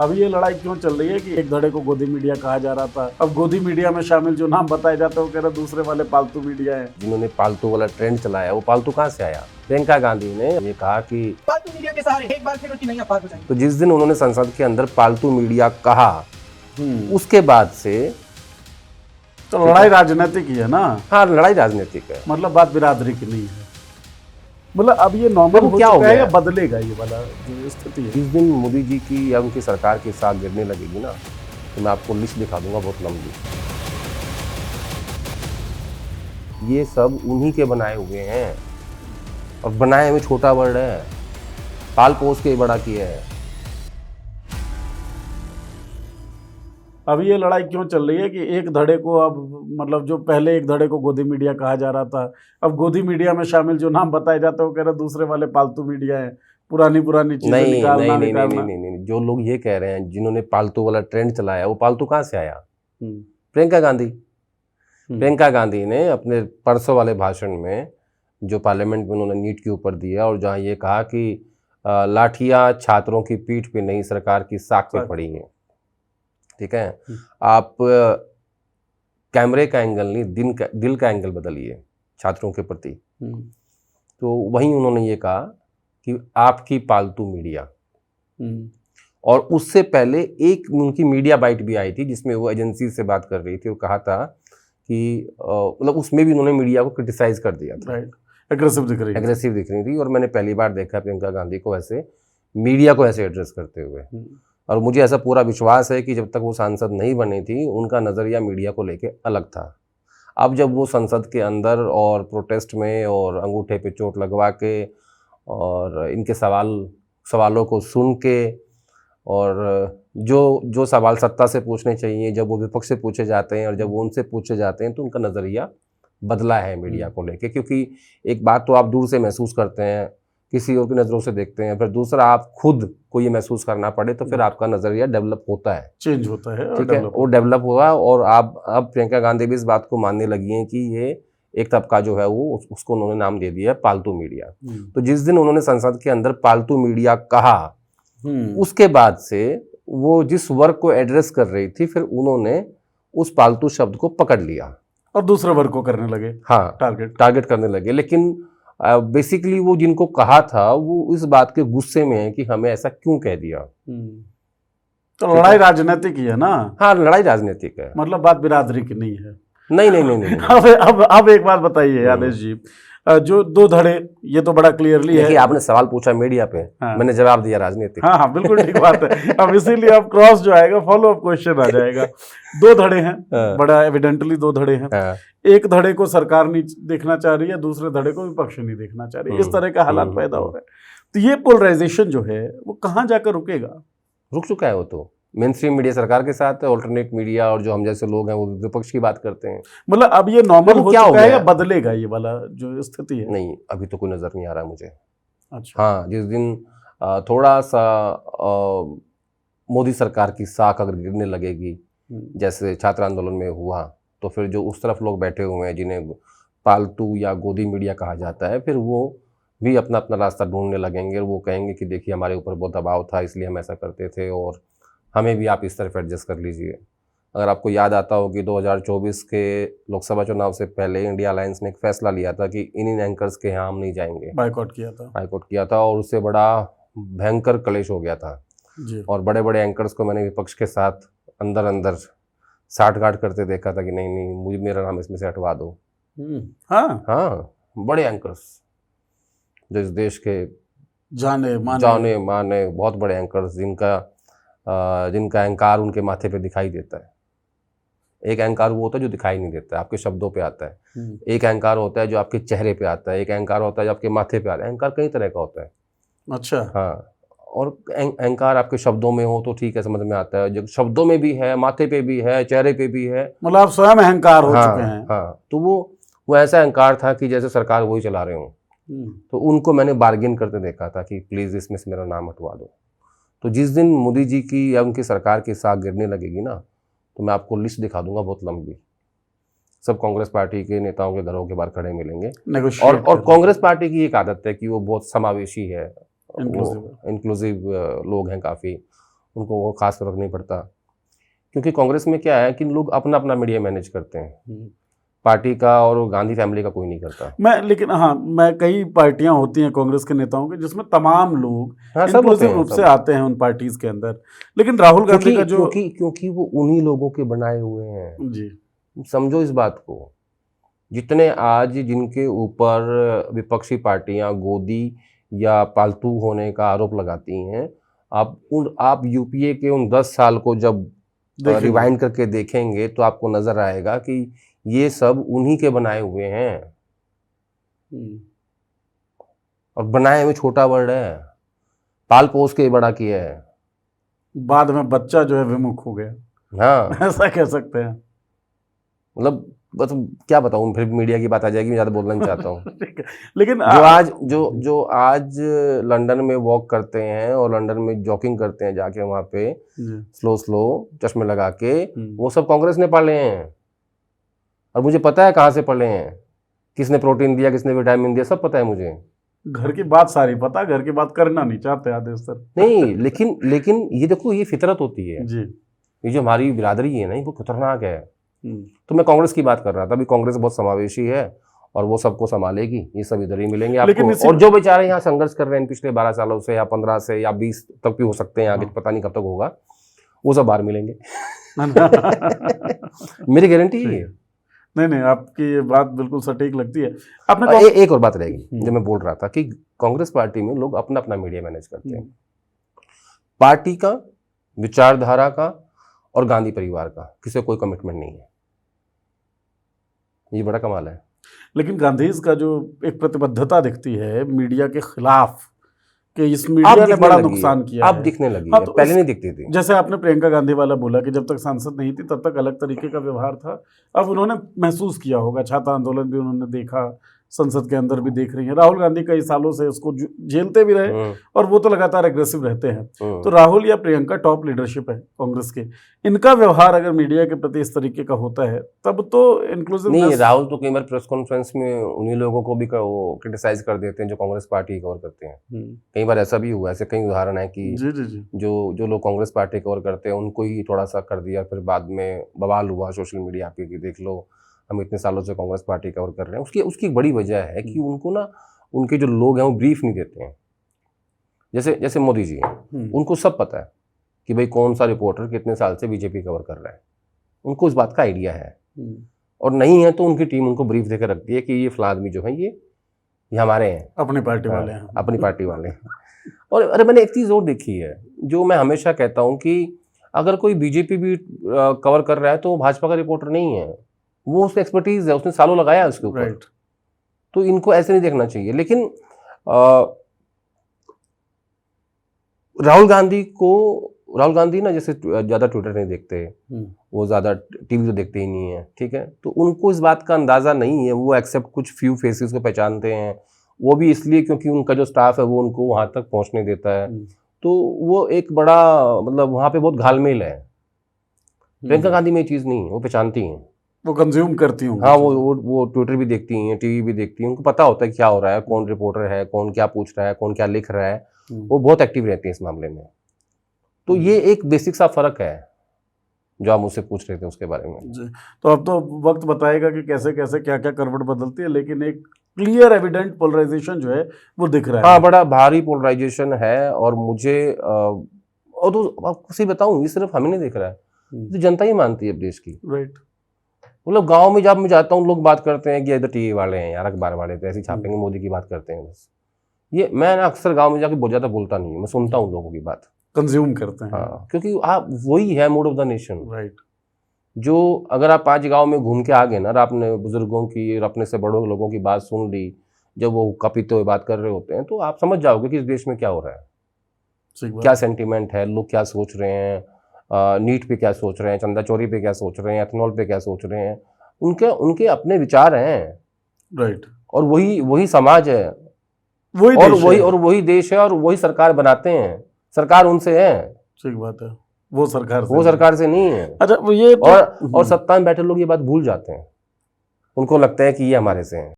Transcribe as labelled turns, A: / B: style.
A: अब ये लड़ाई क्यों चल रही है कि एक धड़े को गोदी मीडिया कहा जा रहा था, अब गोदी मीडिया में शामिल जो नाम बताए जाते हैं वो कह रहे दूसरे वाले पालतू मीडिया है।
B: जिन्होंने पालतू वाला ट्रेंड चलाया वो पालतू कहाँ से आया? प्रियंका गांधी ने ये कहा कि
C: पालतू मीडिया के सहारे एक बार फिर उसकी नैया पार हो जाएगी।
B: तो जिस दिन उन्होंने संसद के अंदर पालतू मीडिया कहा उसके बाद से
A: तो लड़ाई राजनीतिक ही है ना।
B: हाँ, लड़ाई राजनीतिक है।
A: मतलब बात बिरादरी की नहीं है। मतलब अब ये नॉर्मल हो
B: क्या हो
A: चुका है
B: गया?
A: या बदलेगा ये वाला जो स्थिति है?
B: जिस दिन मोदी जी की या उनकी सरकार की साख गिरने लगेगी ना, तो मैं आपको लिस्ट दिखा दूंगा बहुत लंबी। ये सब उन्हीं के बनाए हुए हैं, और बनाए हुए छोटा वर्ड है, पाल पोस के बड़ा किया है।
A: अब ये लड़ाई क्यों चल रही है कि एक धड़े को अब मतलब जो पहले एक धड़े को गोदी मीडिया कहा जा रहा था, अब गोदी मीडिया में शामिल जो नाम बताए जाते हैं वो कह रहे दूसरे वाले पालतू मीडिया है, पुरानी चीजें
B: नहीं
A: निकालना
B: नहीं नहीं
A: निकालना।
B: नहीं नहीं नहीं, जो लोग ये कह रहे हैं जिन्होंने पालतू वाला ट्रेंड चलाया वो पालतू कहाँ से आया? प्रियंका गांधी। प्रियंका गांधी ने अपने परसों वाले भाषण में जो पार्लियामेंट में उन्होंने नीट के ऊपर दिया और जहाँ ये कहा कि लाठियां छात्रों की पीठ पे नहीं सरकार की साख पे पड़ी हैं, ठीक है। आप कैमरे का एंगल नहीं दिल का एंगल बदलिए छात्रों के प्रति। तो वहीं उन्होंने ये कहा कि आपकी पालतू मीडिया, और उससे पहले एक उनकी मीडिया बाइट भी आई थी जिसमें वो एजेंसी से बात कर रही थी और कहा था कि मतलब उसमें भी उन्होंने मीडिया को क्रिटिसाइज कर दिया था।
A: राइट, एग्रेसिव दिख रही थी। और मैंने पहली बार देखा प्रियंका गांधी को ऐसे मीडिया को ऐसे एड्रेस करते हुए। और मुझे ऐसा पूरा विश्वास है कि जब तक वो सांसद नहीं बनी थी उनका नज़रिया मीडिया को लेके अलग था। अब जब वो संसद के अंदर और प्रोटेस्ट में और अंगूठे पे चोट लगवा के और इनके सवालों को सुन के और जो सवाल सत्ता से पूछने चाहिए जब वो विपक्ष से पूछे जाते हैं और जब वो उनसे पूछे जाते हैं तो उनका नज़रिया बदला है मीडिया को लेके। क्योंकि एक बात तो आप दूर से महसूस करते हैं, किसी और की नज़रों से देखते हैं, फिर दूसरा आप खुद को ये महसूस करना पड़े तो फिर आपका नज़रिया डेवलप होता है, चेंज होता है,
B: ठीक है। वो डेवलप हुआ और आप अब प्रियंका गांधी भी इस बात को मानने लगी हैं कि ये एक तबका जो है वो उसको उन्होंने नाम दे दिया है पालतू मीडिया। तो जिस दिन उन्होंने संसद के अंदर पालतू मीडिया कहा उसके बाद से वो जिस वर्ग को एड्रेस कर रही थी फिर उन्होंने उस पालतू शब्द को पकड़ लिया
A: और दूसरे वर्ग को करने लगे।
B: हाँ, टारगेट करने लगे। लेकिन बेसिकली वो जिनको कहा था वो इस बात के गुस्से में है कि हमें ऐसा क्यों कह दिया।
A: तो लड़ाई राजनीतिक ही है ना।
B: हाँ, लड़ाई राजनीतिक है।
A: मतलब बात बिरादरी की नहीं है।
B: नहीं नहीं नहीं नहीं, नहीं।
A: अब एक बात बताइए आदेश जी, जो दो धड़े, ये तो बड़ा क्लियरली है।
B: आपने सवाल पूछा मीडिया पे,
A: हाँ।
B: मैंने जवाब दिया राजनीतिक।
A: हाँ हाँ, बिल्कुल ठीक बात है। अब इसीलिए अब क्रॉस जो आएगा फॉलो अप क्वेश्चन आ जाएगा। दो धड़े हैं, बड़ा एविडेंटली दो धड़े हैं। एक धड़े को सरकार नहीं देखना चाह रही है, दूसरे धड़े को विपक्ष नहीं देखना चाह रही है। इस तरह का हालात पैदा हो रहा है। तो ये पोलराइजेशन जो है वो कहाँ जाकर रुकेगा?
B: रुक चुका है वो तो। मेन स्ट्रीम मीडिया सरकार के साथ है, ऑल्टरनेट मीडिया और जो हम जैसे लोग हैं वो विपक्ष की बात करते हैं।
A: मतलब अब ये नॉर्मल हो चुका है या बदलेगा ये वाला जो स्थिति है?
B: नहीं, अभी तो कोई नजर नहीं आ रहा मुझे।
A: अच्छा।
B: हाँ, जिस दिन थोड़ा सा मोदी सरकार की साख अगर गिरने लगेगी जैसे छात्र आंदोलन में हुआ, तो फिर जो उस तरफ लोग बैठे हुए हैं जिन्हें पालतू या गोदी मीडिया कहा जाता है, फिर वो भी अपना अपना रास्ता ढूंढने लगेंगे और वो कहेंगे कि देखिए हमारे ऊपर बहुत दबाव था इसलिए हम ऐसा करते थे और हमें भी आप इस तरफ एडजस्ट कर लीजिए। अगर आपको याद आता हो कि 2024 के लोकसभा चुनाव से पहले इंडिया अलायंस ने एक फैसला लिया था कि इन एंकर्स के यहाँ हम नहीं जाएंगे,
A: बाइकआउट किया था
B: और उससे बड़ा भयंकर क्लेश हो गया था
A: जी।
B: और बड़े बड़े एंकर्स को मैंने विपक्ष के साथ अंदर साठगांठ करते देखा था कि नहीं नहीं मुझे मेरा नाम इसमें से हटवा दो।
A: हाँ
B: हाँ, बड़े एंकर्स जो इस देश के
A: जाने
B: माने बहुत बड़े एंकर्स जिनका अहंकार उनके माथे पे दिखाई देता है। एक अहंकार वो होता है जो दिखाई नहीं देता है, आपके शब्दों पे आता है। एक अहंकार होता है जो आपके चेहरे पे आता है, एक अहंकार होता है जो आपके माथे पे आता है। अहंकार कई तरह का होता है।
A: अच्छा।
B: हाँ, और अहंकार आपके शब्दों में हो तो ठीक है, समझ में आता है। जो शब्दों में भी है, माथे पे भी है, चेहरे पे भी है,
A: मतलब आप स्वयं अहंकार हो चुके हैं।
B: हाँ, तो वो ऐसा अहंकार था कि जैसे सरकार वही चला रहे हो। तो उनको मैंने बार्गेन करते देखा था कि प्लीज इसमें से मेरा नाम हटवा दो। तो जिस दिन मोदी जी की या उनकी सरकार की साख गिरने लगेगी ना, तो मैं आपको लिस्ट दिखा दूंगा बहुत लंबी। सब कांग्रेस पार्टी के नेताओं के घरों के बाहर खड़े मिलेंगे। और कांग्रेस पार्टी की एक आदत है कि वो बहुत समावेशी है, इंक्लूसिव लोग हैं काफ़ी, उनको वो खास फर्क नहीं पड़ता, क्योंकि कांग्रेस में क्या है कि लोग अपना अपना मीडिया मैनेज करते हैं, पार्टी का और गांधी फैमिली का कोई नहीं करता।
D: लेकिन हाँ, मैं कई पार्टियां होती हैं कांग्रेस के नेताओं के जिसमें तमाम लोग
B: हाँ, सब होते
D: इंक्लूसिव
B: हैं,
D: रूप
B: सब।
D: से आते हैं उन पार्टीज के अंदर, लेकिन राहुल गांधी का जो
B: क्योंकि वो उन्हीं लोगों के बनाए हुए हैं।
D: जी,
B: समझो इस बात को, जितने आज जिनके ऊपर विपक्षी पार्टियां गोदी या पालतू होने का आरोप लगाती हैं, आप यूपीए के उन 10 साल को जब
D: देखेंगे।
B: रिवाइंड करके देखेंगे तो आपको नजर आएगा कि ये सब उन्हीं के बनाए हुए हैं। और बनाए हुए छोटा वर्ड है, पाल पोस के बड़ा किया है,
D: बाद में बच्चा जो है विमुख हो गया,
B: हाँ।
D: ऐसा कह सकते हैं।
B: मतलब बस क्या बताऊं, फिर मीडिया की बात आ जाएगी, मैं ज्यादा बोलना नहीं चाहता हूँ।
D: ठीक है, लेकिन
B: जो आज लंदन में वॉक करते हैं और लंदन में जॉगिंग करते हैं जाके वहां पे स्लो चश्मे लगा के, वो सब कांग्रेस ने पाले हैं। और मुझे पता है कहाँ से पले हैं, किसने प्रोटीन दिया, किसने विटामिन दिया, सब पता है मुझे।
D: घर की बात सारी पता, घर की बात करना नहीं चाहते आदेश सर।
B: नहीं, लेकिन ये देखो, ये फितरत होती है
D: जी।
B: ये जो हमारी बिरादरी है ना, वो खतरनाक है। तो मैं कांग्रेस की बात कर रहा था, अभी कांग्रेस बहुत समावेशी है और वो सबको संभालेगी, ये सब इधर ही मिलेंगे आपको। और जो बेचारे यहाँ संघर्ष कर रहे हैं पिछले 12 सालों से या 15 से या 20 तक भी हो सकते हैं आगे, पता नहीं कब तक होगा, वो सब बाहर मिलेंगे। मेरी गारंटी है।
D: नहीं, आपकी ये बात बिल्कुल सटीक लगती है। आपने
B: एक और बात रहेगी जो मैं बोल रहा था कि कांग्रेस पार्टी में लोग अपना अपना मीडिया मैनेज करते हैं, पार्टी का, विचारधारा का और गांधी परिवार का किसी को कोई कमिटमेंट नहीं है। ये बड़ा कमाल है।
D: लेकिन गांधीज का जो एक प्रतिबद्धता दिखती है मीडिया के खिलाफ, कि इस मीडिया ने बड़ा नुकसान किया
B: अब
D: है,
B: दिखने लगी
D: हाँ,
B: है,
D: तो
B: पहले नहीं दिखती थी।
D: जैसे आपने प्रियंका गांधी वाला बोला कि जब तक सांसद नहीं थी तब तक अलग तरीके का व्यवहार था, अब उन्होंने महसूस किया होगा, छात्र आंदोलन भी उन्होंने देखा, संसद के अंदर भी देख रही है। राहुल गांधी कई सालों से उसको झेलते भी रहे और वो तो लगातार एग्रेसिव रहते हैं। तो राहुल या प्रियंका टॉप लीडरशिप है कांग्रेस के, इनका व्यवहार अगर मीडिया के प्रति इस तरीके का होता है तब तो इंक्लूसिव
B: नहीं। राहुल तो कई बार प्रेस कॉन्फ्रेंस में उन्हीं लोगों को भी क्रिटिसाइज कर देते हैं जो कांग्रेस पार्टी कवर करते हैं। कई बार ऐसा भी हुआ, ऐसे कई उदाहरण है कि
D: जी।
B: जो लोग कांग्रेस पार्टी कवर करते हैं उनको ही थोड़ा सा कर दिया, फिर बाद में बवाल हुआ सोशल मीडिया पे कि देख लो हम इतने सालों से कांग्रेस पार्टी कवर कर रहे हैं। उसकी एक बड़ी वजह है कि उनको ना, उनके जो लोग हैं वो ब्रीफ नहीं देते हैं। जैसे मोदी जी हैं, उनको सब पता है कि भाई कौन सा रिपोर्टर कितने साल से बीजेपी कवर कर रहा है, उनको इस बात का आइडिया है। और नहीं है तो उनकी टीम उनको ब्रीफ देकर रखती है कि ये फलां आदमी जो है ये हमारे हैं,
D: अपनी पार्टी वाले हैं,
B: अपनी पार्टी वाले हैं। और अरे मैंने एक चीज़ और देखी है जो मैं हमेशा कहता हूँ कि अगर कोई बीजेपी भी कवर कर रहा है तो भाजपा का रिपोर्टर नहीं है, वो उसका एक्सपर्टीज है, उसने सालों लगाया उसके ऊपर। तो इनको ऐसे नहीं देखना चाहिए। लेकिन राहुल गांधी ना जैसे ज़्यादा ट्विटर नहीं देखते, वो ज़्यादा टीवी तो देखते ही नहीं है, ठीक है। तो उनको इस बात का अंदाज़ा नहीं है, वो एक्सेप्ट कुछ फ्यू फेसेस को पहचानते हैं, वो भी इसलिए क्योंकि उनका जो स्टाफ है वो उनको वहाँ तक पहुँचने देता है। तो वो एक बड़ा मतलब वहाँ पे बहुत घालमेल है। प्रियंका गांधी में ये चीज़ नहीं है, वो पहचानती हैं, वो
D: कंज्यूम करती हूँ।
B: हाँ, वो ट्विटर भी देखती हैं, टीवी भी देखती हैं, उनको पता होता है क्या हो रहा है, कौन रिपोर्टर है, कौन क्या पूछ रहा है, कौन क्या लिख रहा है, वो बहुत एक्टिव रहती हैं इस मामले में। तो ये एक बेसिक सा फर्क है जो आप मुझसे पूछ रहे थे उसके बारे में।
D: जी, तो अब तो वक्त बताएगा कि कैसे कैसे क्या क्या करवट बदलती है, लेकिन एक क्लियर एविडेंट पोलराइजेशन जो है वो दिख रहा है।
B: हाँ, बड़ा भारी पोलराइजेशन है। और मुझे और तो आपको सही बताऊं, ये सिर्फ हमें नहीं दिख रहा है, तो जनता ही मानती है अब देश की।
D: राइट।
B: मतलब गांव में जब मैं जाता हूँ लोग बात करते हैं कि इधर टीवी वाले हैं यार, अखबार वाले तो ऐसे छापेंगे, मोदी की बात करते हैं बस। ये मैं ना अक्सर गांव में जाके बहुत ज़्यादा बोलता नहीं, मैं सुनता हूँ लोगों की बात,
D: कंज्यूम करते हैं।
B: हाँ, क्योंकि आप वही है mood off the nation.
D: Right.
B: जो अगर आप 5 गांव में घूम के आ गए ना, और आपने बुजुर्गों की और अपने से बड़ों लोगों की बात सुन ली, जब वो कपीते हुए बात कर रहे होते हैं, तो आप समझ जाओगे कि इस देश में क्या हो रहा है, क्या सेंटीमेंट है, लोग क्या सोच रहे हैं, नीट पे क्या सोच रहे हैं, चंदा चोरी पे क्या सोच रहे हैं, एथनॉल पे क्या सोच रहे हैं। उनके अपने विचार हैं।
D: राइट।
B: और वही समाज है, वही देश है, और वही सरकार बनाते हैं, सरकार उनसे है।
D: ठीक बात है, वो
B: सरकार से नहीं है।
D: अच्छा, वो ये
B: और सत्ता में बैठे लोग ये बात भूल जाते हैं, उनको लगता है कि ये हमारे से हैं।